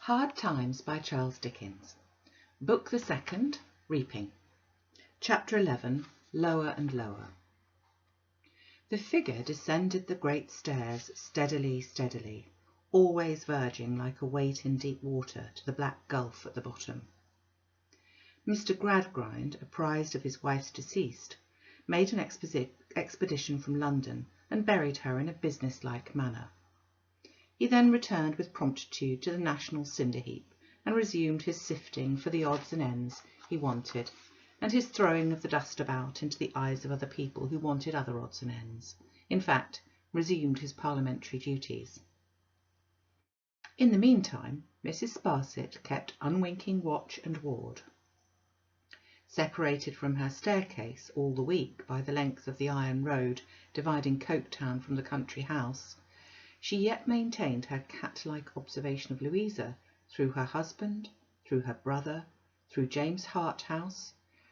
Hard Times by Charles Dickens. Book the Second, Reaping. Chapter 11, Lower and Lower. The figure descended the great stairs steadily, steadily, always verging like a weight in deep water to the black gulf at the bottom. Mr. Gradgrind, apprised of his wife's decease, made an expedition from London and buried her in a business-like manner. He then returned with promptitude to the national cinder-heap and resumed his sifting for the odds and ends he wanted, and his throwing of the dust about into the eyes of other people who wanted other odds and ends. In fact, resumed his parliamentary duties. In the meantime, Mrs. Sparsit kept unwinking watch and ward. Separated from her staircase all the week by the length of the iron road dividing Coketown from the country house, she yet maintained her cat-like observation of Louisa through her husband, through her brother, through James Harthouse,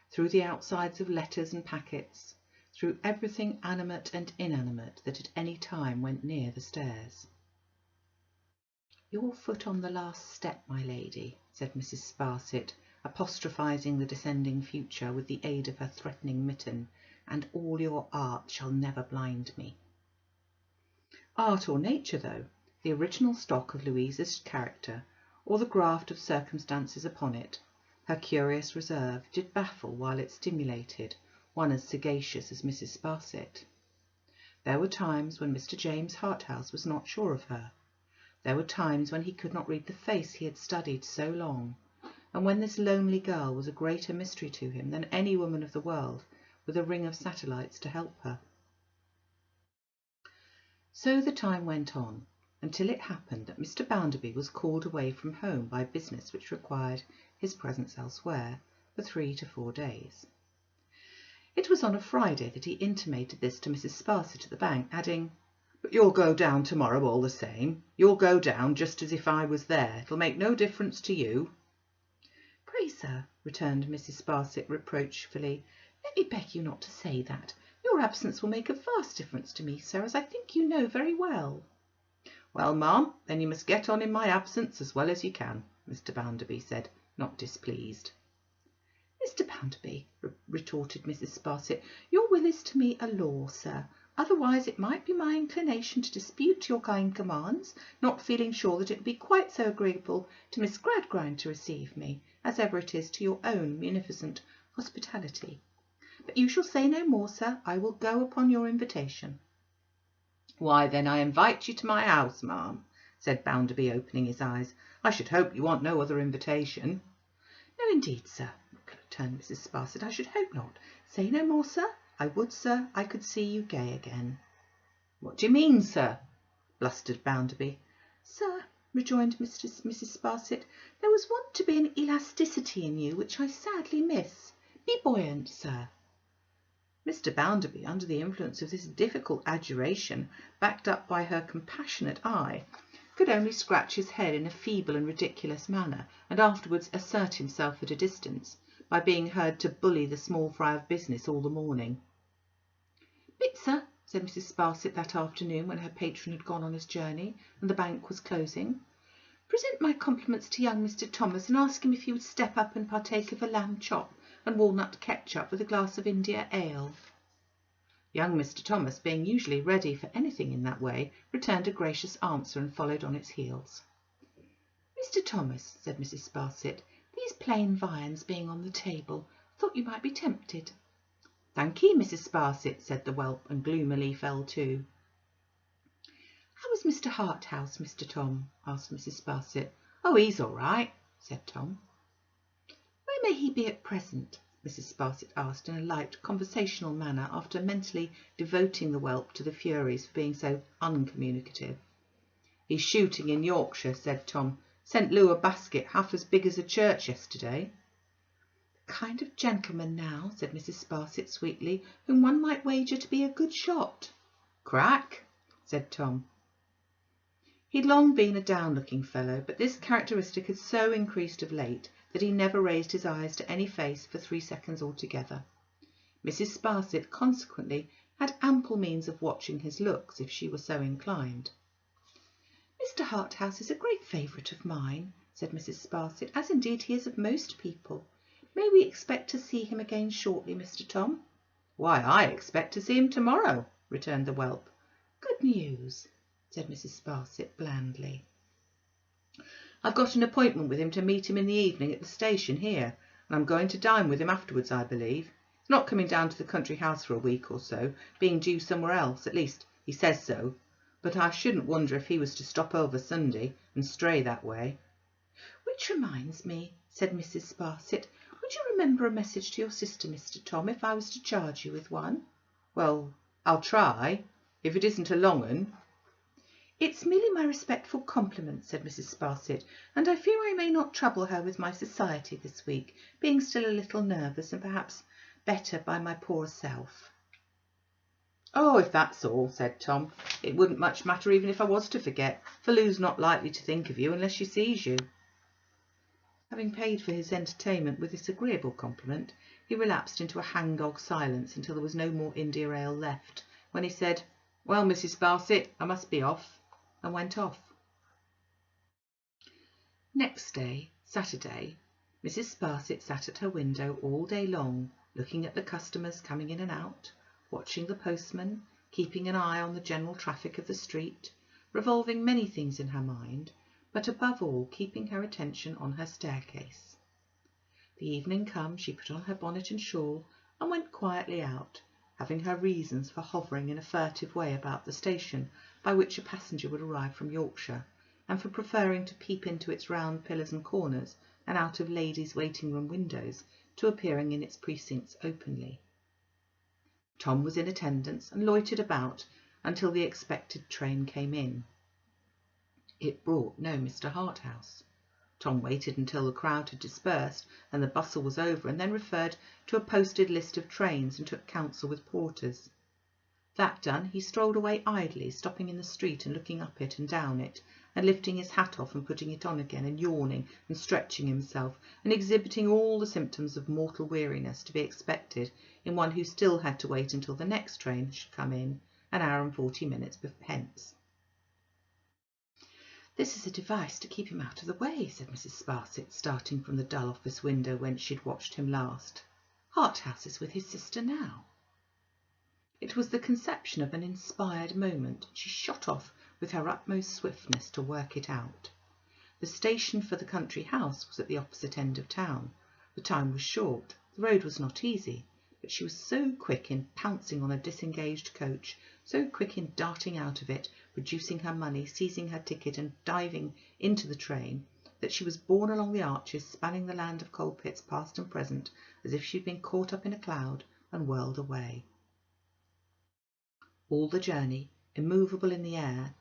through the outsides of letters and packets, through everything animate and inanimate that at any time went near the stairs. "Your foot on the last step, my lady," said Mrs. Sparsit, apostrophising the descending future with the aid of her threatening mitten, "and all your art shall never blind me." Art or nature, though, the original stock of Louisa's character, or the graft of circumstances upon it, her curious reserve did baffle while it stimulated one as sagacious as Mrs. Sparsit. There were times when Mr. James Harthouse was not sure of her. There were times when he could not read the face he had studied so long, and when this lonely girl was a greater mystery to him than any woman of the world with a ring of satellites to help her. So the time went on, until it happened that Mr. Bounderby was called away from home by business which required his presence elsewhere for 3 to 4 days. It was on a Friday that he intimated this to Mrs. Sparsit at the bank, adding, "But you'll go down to-morrow all the same. You'll go down just as if I was there. It'll make no difference to you." "Pray, sir," returned Mrs. Sparsit reproachfully, "let me beg you not to say that. Your absence will make a vast difference to me, sir, as I think you know very well." "Well, ma'am, then you must get on in my absence as well as you can," Mr. Bounderby said, not displeased. "Mr. Bounderby," retorted Mrs. Sparsit, "your will is to me a law, sir. Otherwise it might be my inclination to dispute your kind commands, not feeling sure that it would be quite so agreeable to Miss Gradgrind to receive me as ever it is to your own munificent hospitality. But you shall say no more, sir. I will go upon your invitation." "Why, then I invite you to my house, ma'am," said Bounderby, opening his eyes. "I should hope you want no other invitation." "No, indeed, sir," returned Mrs. Sparsit, "I should hope not. Say no more, sir. I would, sir, I could see you gay again." "What do you mean, sir?" blustered Bounderby. "Sir," rejoined Mrs. Sparsit, "there was wont to be an elasticity in you which I sadly miss. Be buoyant, sir." Mr. Bounderby, under the influence of this difficult adjuration, backed up by her compassionate eye, could only scratch his head in a feeble and ridiculous manner, and afterwards assert himself at a distance, by being heard to bully the small fry of business all the morning. "Bit, sir," said Mrs. Sparsit that afternoon when her patron had gone on his journey and the bank was closing, "present my compliments to young Mr. Thomas and ask him if he would step up and partake of a lamb chop and walnut ketchup with a glass of India ale." Young Mr. Thomas, being usually ready for anything in that way, returned a gracious answer and followed on its heels. "Mr. Thomas," said Mrs. Sparsit, "these plain viands being on the table, thought you might be tempted." "Thank'ee, Mrs. Sparsit," said the whelp, and gloomily fell to. "How is Mr. Harthouse, Mr. Tom?" asked Mrs. Sparsit. "Oh, he's all right," said Tom. "Where may he be at present?" Mrs. Sparsit asked in a light, conversational manner, after mentally devoting the whelp to the Furies for being so uncommunicative. "He's shooting in Yorkshire," said Tom. "Sent Lou a basket half as big as a church yesterday." "The kind of gentleman now," said Mrs. Sparsit sweetly, "whom one might wager to be a good shot." "Crack," said Tom. He'd long been a down-looking fellow, but this characteristic had so increased of late that he never raised his eyes to any face for 3 seconds altogether. Mrs. Sparsit consequently had ample means of watching his looks if she were so inclined. "Mr. Harthouse is a great favourite of mine," said Mrs. Sparsit, as indeed he is of most people. May we expect to see him again shortly, Mr. Tom? Why, I expect to see him to-morrow, returned the whelp. Good news, said Mrs. Sparsit blandly. I've got an appointment with him to meet him in the evening at the station here, and I'm going to dine with him afterwards, I believe. He's not coming down to the country house for a week or so, being due somewhere else, at least he says so, but I shouldn't wonder if he was to stop over Sunday and stray that way. Which reminds me, said Mrs. Sparsit, would you remember a message to your sister, Mr. Tom, if I was to charge you with one? Well, I'll try, if it isn't a long un. It's merely my respectful compliment, said Mrs. Sparsit, and I fear I may not trouble her with my society this week, being still a little nervous and perhaps better by my poor self. Oh, if that's all, said Tom, it wouldn't much matter even if I was to forget, for Lou's not likely to think of you unless she sees you. Having paid for his entertainment with this agreeable compliment, he relapsed into a hang-dog silence until there was no more India ale left, when he said, Well, Mrs. Sparsit, I must be off, and went off. Next day, Saturday, Mrs. Sparsit sat at her window all day long, looking at the customers coming in and out, watching the postman, keeping an eye on the general traffic of the street, revolving many things in her mind, but above all keeping her attention on her staircase. The evening come, she put on her bonnet and shawl and went quietly out, having her reasons for hovering in a furtive way about the station by which a passenger would arrive from Yorkshire, and for preferring to peep into its round pillars and corners and out of ladies' waiting-room windows to appearing in its precincts openly. Tom was in attendance and loitered about until the expected train came in. It brought no Mr. Harthouse. Tom waited until the crowd had dispersed and the bustle was over, and then referred to a posted list of trains and took counsel with porters. That done, he strolled away idly, stopping in the street and looking up it and down it, and lifting his hat off and putting it on again, and yawning and stretching himself, and exhibiting all the symptoms of mortal weariness to be expected in one who still had to wait until the next train should come in, an hour and 40 minutes hence. This is a device to keep him out of the way, said Mrs. Sparsit, starting from the dull office window whence she had watched him last. Harthouse is with his sister now. It was the conception of an inspired moment. She shot off with her utmost swiftness to work it out. The station for the country house was at the opposite end of town. The time was short, the road was not easy, but she was so quick in pouncing on a disengaged coach, so quick in darting out of it, producing her money, seizing her ticket and diving into the train, that she was borne along the arches, spanning the land of coal pits past and present, as if she had been caught up in a cloud and whirled away. All the journey, immovable in the air,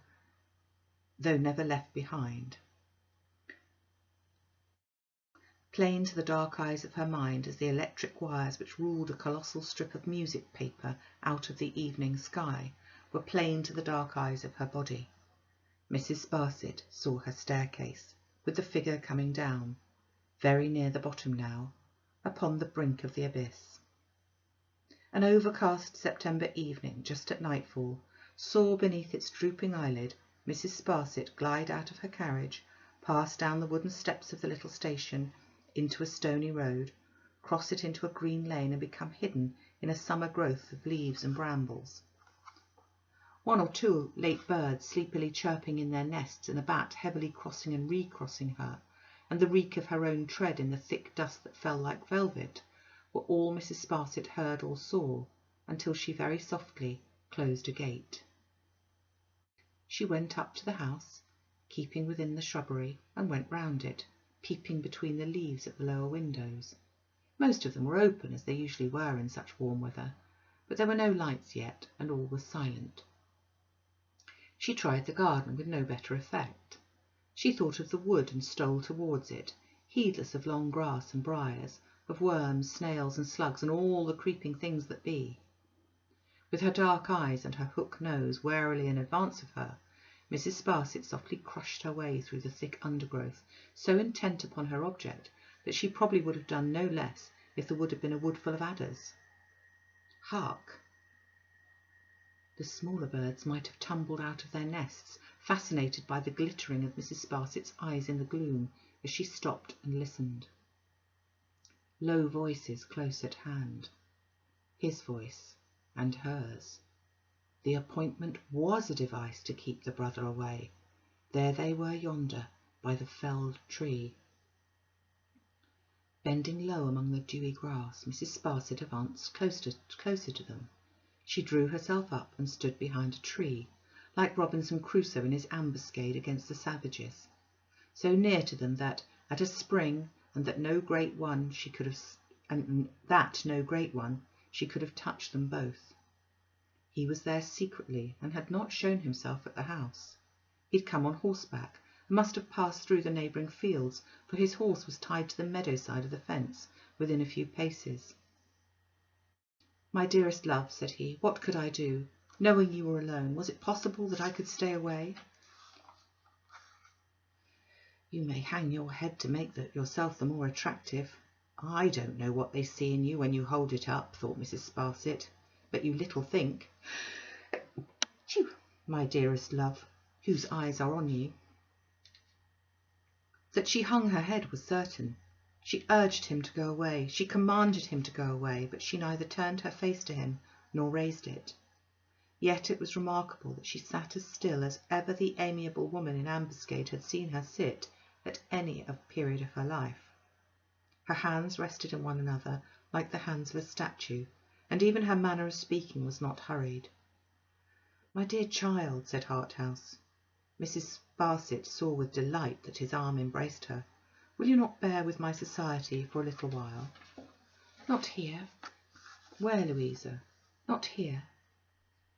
though never left behind. Plain to the dark eyes of her mind as the electric wires which ruled a colossal strip of music paper out of the evening sky were plain to the dark eyes of her body. Mrs. Sparsit saw her staircase, with the figure coming down, very near the bottom now, upon the brink of the abyss. An overcast September evening, just at nightfall, saw beneath its drooping eyelid Mrs. Sparsit glide out of her carriage, pass down the wooden steps of the little station into a stony road, cross it into a green lane, and become hidden in a summer growth of leaves and brambles. One or two late birds sleepily chirping in their nests, and a bat heavily crossing and recrossing her, and the reek of her own tread in the thick dust that fell like velvet, were all Mrs. Sparsit heard or saw, until she very softly closed a gate. She went up to the house, keeping within the shrubbery, and went round it, peeping between the leaves at the lower windows. Most of them were open, as they usually were in such warm weather, but there were no lights yet, and all was silent. She tried the garden with no better effect. She thought of the wood and stole towards it, heedless of long grass and briars, of worms, snails and slugs, and all the creeping things that be. With her dark eyes and her hook nose warily in advance of her, Mrs. Sparsit softly crushed her way through the thick undergrowth, so intent upon her object that she probably would have done no less if the wood had been a wood full of adders. Hark! The smaller birds might have tumbled out of their nests, fascinated by the glittering of Mrs. Sparsit's eyes in the gloom as she stopped and listened. Low voices close at hand. His voice and hers. The appointment was a device to keep the brother away. There they were yonder, by the felled tree. Bending low among the dewy grass, Mrs. Sparsit advanced closer to them. She drew herself up and stood behind a tree, like Robinson Crusoe in his ambuscade against the savages, so near to them that at a spring, and that no great one she could have touched them both. He was there secretly, and had not shown himself at the house. He'd come on horseback, and must have passed through the neighbouring fields, for his horse was tied to the meadow side of the fence, within a few paces. "My dearest love," said he, "what could I do? Knowing you were alone, was it possible that I could stay away?" "You may hang your head to make yourself the more attractive. I don't know what they see in you when you hold it up," thought Mrs. Sparsit, "but you little think, my dearest love, whose eyes are on you." That she hung her head was certain. She urged him to go away, she commanded him to go away, but she neither turned her face to him nor raised it. Yet it was remarkable that she sat as still as ever the amiable woman in ambuscade had seen her sit at any period of her life. Her hands rested in one another like the hands of a statue, and even her manner of speaking was not hurried. "My dear child," said Harthouse. Mrs. Sparsit saw with delight that his arm embraced her. "Will you not bear with my society for a little while?" "Not here." "Where, Louisa?" "Not here.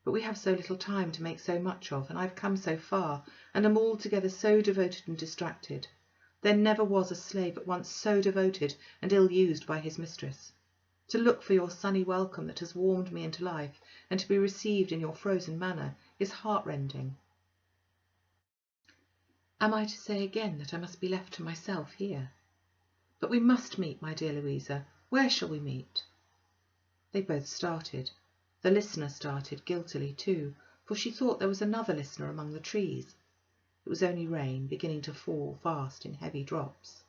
But we have so little time to make so much of, and I've come so far, and am altogether so devoted and distracted. There never was a slave at once so devoted and ill-used by his mistress. To look for your sunny welcome that has warmed me into life, and to be received in your frozen manner, is heart-rending. Am I to say again that I must be left to myself here? But we must meet, my dear Louisa. Where shall we meet?" They both started. The listener started guiltily too, for she thought there was another listener among the trees. It was only rain, beginning to fall fast in heavy drops.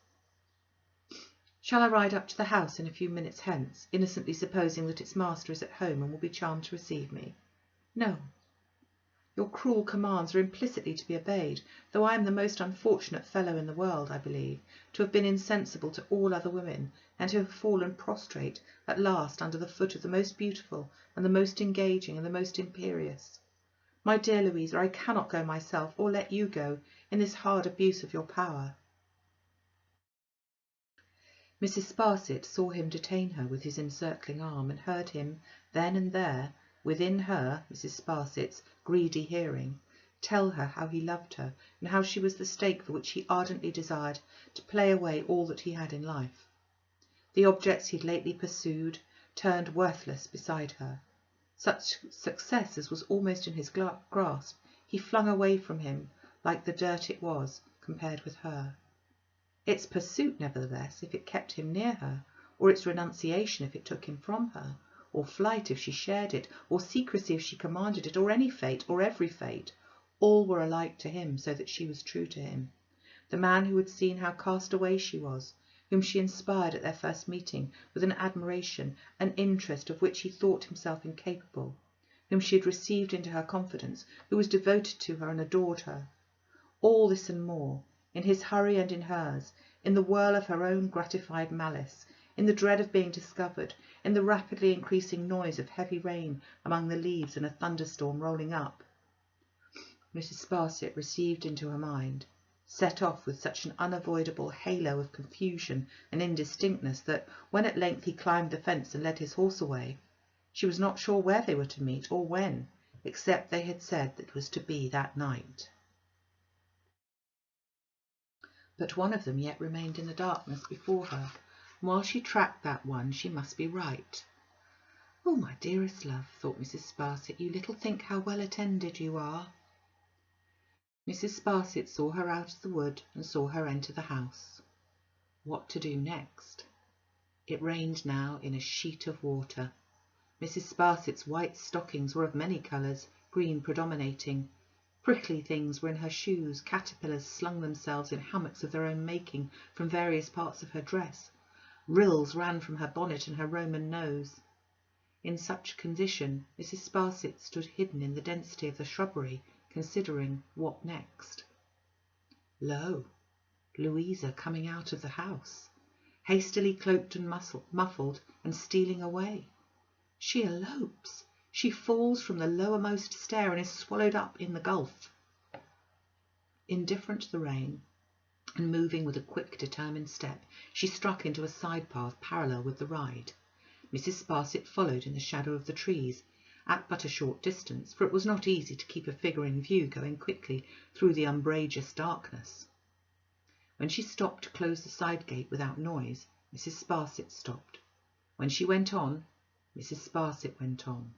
"Shall I ride up to the house in a few minutes hence, innocently supposing that its master is at home and will be charmed to receive me?" "No. Your cruel commands are implicitly to be obeyed, though I am the most unfortunate fellow in the world, I believe, to have been insensible to all other women, and to have fallen prostrate at last under the foot of the most beautiful and the most engaging and the most imperious. My dear Louisa, I cannot go myself, or let you go, in this hard abuse of your power." Mrs. Sparsit saw him detain her with his encircling arm, and heard him then and there, within her, Mrs. Sparsit's, greedy hearing, tell her how he loved her, and how she was the stake for which he ardently desired to play away all that he had in life. The objects he had lately pursued turned worthless beside her. Such success as was almost in his grasp he flung away from him like the dirt it was compared with her. Its pursuit, nevertheless, if it kept him near her, or its renunciation if it took him from her, or flight if she shared it, or secrecy if she commanded it, or any fate, or every fate, all were alike to him, so that she was true to him. The man who had seen how cast away she was, whom she inspired at their first meeting with an admiration, an interest of which he thought himself incapable, whom she had received into her confidence, who was devoted to her and adored her. All this and more, in his hurry and in hers, in the whirl of her own gratified malice, in the dread of being discovered, in the rapidly increasing noise of heavy rain among the leaves and a thunderstorm rolling up, Mrs. Sparsit received into her mind, set off with such an unavoidable halo of confusion and indistinctness that, when at length he climbed the fence and led his horse away, she was not sure where they were to meet or when, except they had said that it was to be that night. But one of them yet remained in the darkness before her, and while she tracked that one she must be right. "Oh, my dearest love," thought Mrs. Sparsit, "you little think how well attended you are." Mrs. Sparsit saw her out of the wood and saw her enter the house. What to do next? It rained now in a sheet of water. Mrs. Sparsit's white stockings were of many colours, green predominating. Prickly things were in her shoes, caterpillars slung themselves in hammocks of their own making from various parts of her dress. Rills ran from her bonnet and her Roman nose. In such condition, Mrs. Sparsit stood hidden in the density of the shrubbery, considering what next. Lo, Louisa coming out of the house, hastily cloaked and muffled, and stealing away. She elopes. She falls from the lowermost stair and is swallowed up in the gulf. Indifferent to the rain, and moving with a quick, determined step, she struck into a side path parallel with the ride. Mrs. Sparsit followed in the shadow of the trees, at but a short distance, for it was not easy to keep a figure in view going quickly through the umbrageous darkness. When she stopped to close the side gate without noise, Mrs. Sparsit stopped. When she went on, Mrs. Sparsit went on.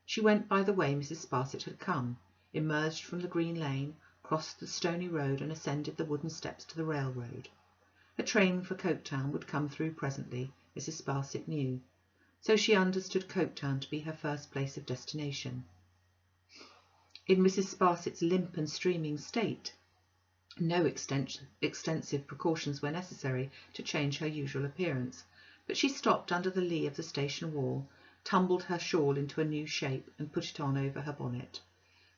She went by the way Mrs. Sparsit had come, emerged from the green lane, crossed the stony road and ascended the wooden steps to the railroad. A train for Coketown would come through presently, Mrs. Sparsit knew, so she understood Coketown to be her first place of destination. In Mrs. Sparsit's limp and streaming state, no extensive precautions were necessary to change her usual appearance, but she stopped under the lee of the station wall, tumbled her shawl into a new shape and put it on over her bonnet.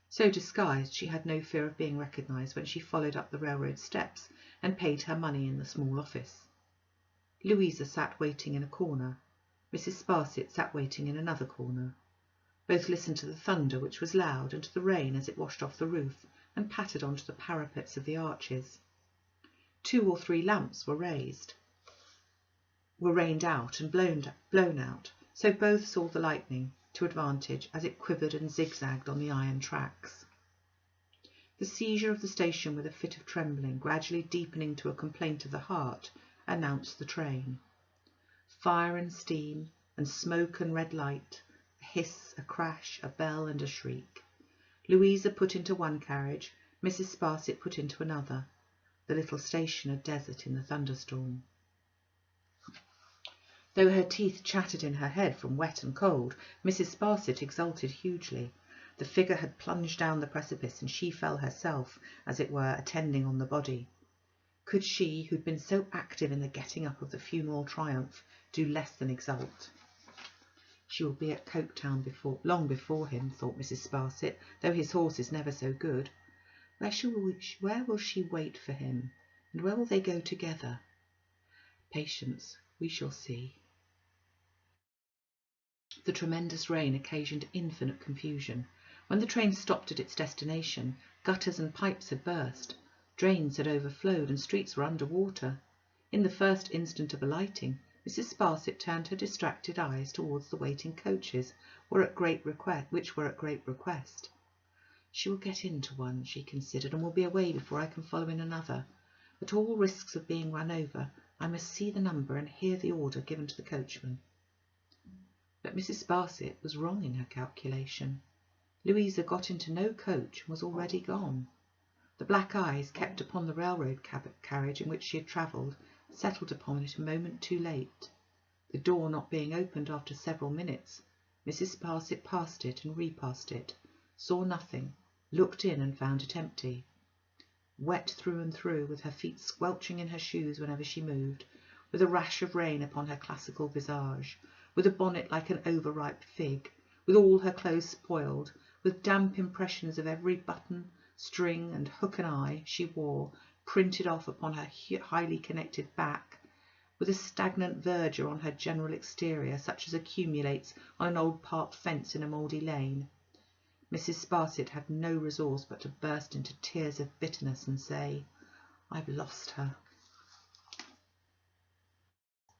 So disguised, she had no fear of being recognised when she followed up the railroad steps and paid her money in the small office. Louisa sat waiting in a corner. Mrs. Sparsit sat waiting in another corner. Both listened to the thunder, which was loud, and to the rain as it washed off the roof and pattered onto the parapets of the arches. 2 or 3 lamps were rained out and blown out, so both saw the lightning to advantage as it quivered and zigzagged on the iron tracks. The seizure of the station with a fit of trembling, gradually deepening to a complaint of the heart, announced the train. Fire and steam, and smoke and red light, a hiss, a crash, a bell and a shriek. Louisa put into one carriage, Mrs. Sparsit put into another, the little station a desert in the thunderstorm. Though her teeth chattered in her head from wet and cold, Mrs. Sparsit exulted hugely. The figure had plunged down the precipice, and she fell herself, as it were, attending on the body. Could she, who'd been so active in the getting up of the funeral triumph, do less than exult? She will be at Coketown long before him, thought Mrs. Sparsit, though his horse is never so good. Where will she wait for him, and where will they go together? Patience, we shall see. The tremendous rain occasioned infinite confusion. When the train stopped at its destination, gutters and pipes had burst, drains had overflowed, and streets were under water. In the first instant of alighting, Mrs. Sparsit turned her distracted eyes towards the waiting coaches, which were at great request. She will get into one, she considered, and will be away before I can follow in another. At all risks of being run over, I must see the number and hear the order given to the coachman. But Mrs. Sparsit was wrong in her calculation. Louisa got into no coach and was already gone. The black eyes kept upon the railroad carriage in which she had travelled settled upon it a moment too late. The door not being opened after several minutes, Mrs. Sparsit passed it and repassed it, saw nothing, looked in and found it empty. Wet through and through, with her feet squelching in her shoes whenever she moved, with a rash of rain upon her classical visage, with a bonnet like an overripe fig, with all her clothes spoiled, with damp impressions of every button, string and hook and eye she wore printed off upon her highly connected back, with a stagnant verdure on her general exterior, such as accumulates on an old park fence in a mouldy lane. Mrs. Sparsit had no resource but to burst into tears of bitterness and say, "I've lost her.